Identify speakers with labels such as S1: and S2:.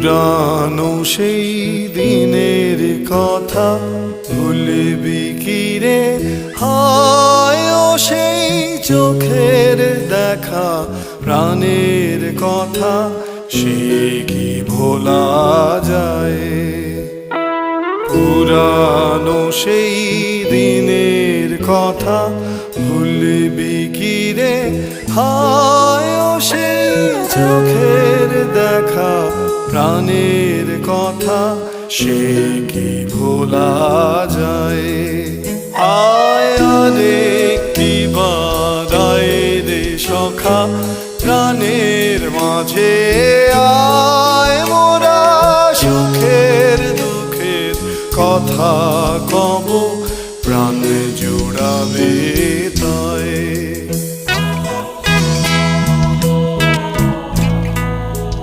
S1: পুরানো সেই দিনের কথা ভুলবি কি রে? হায় ও সেই চোখের দেখা, প্রাণের কথা সে কি ভোলা যায়? পুরানো সেই দিনের কথা ভুলবি কি রে? হায় ও সেই চোখের দেখা, প্রাণের কথা সে কি ভোলা যায়? আয় আরেকটি বার আয় রে সখা, প্রাণের মাঝে আয়, মোরা সুখের দুঃখের কথা কব।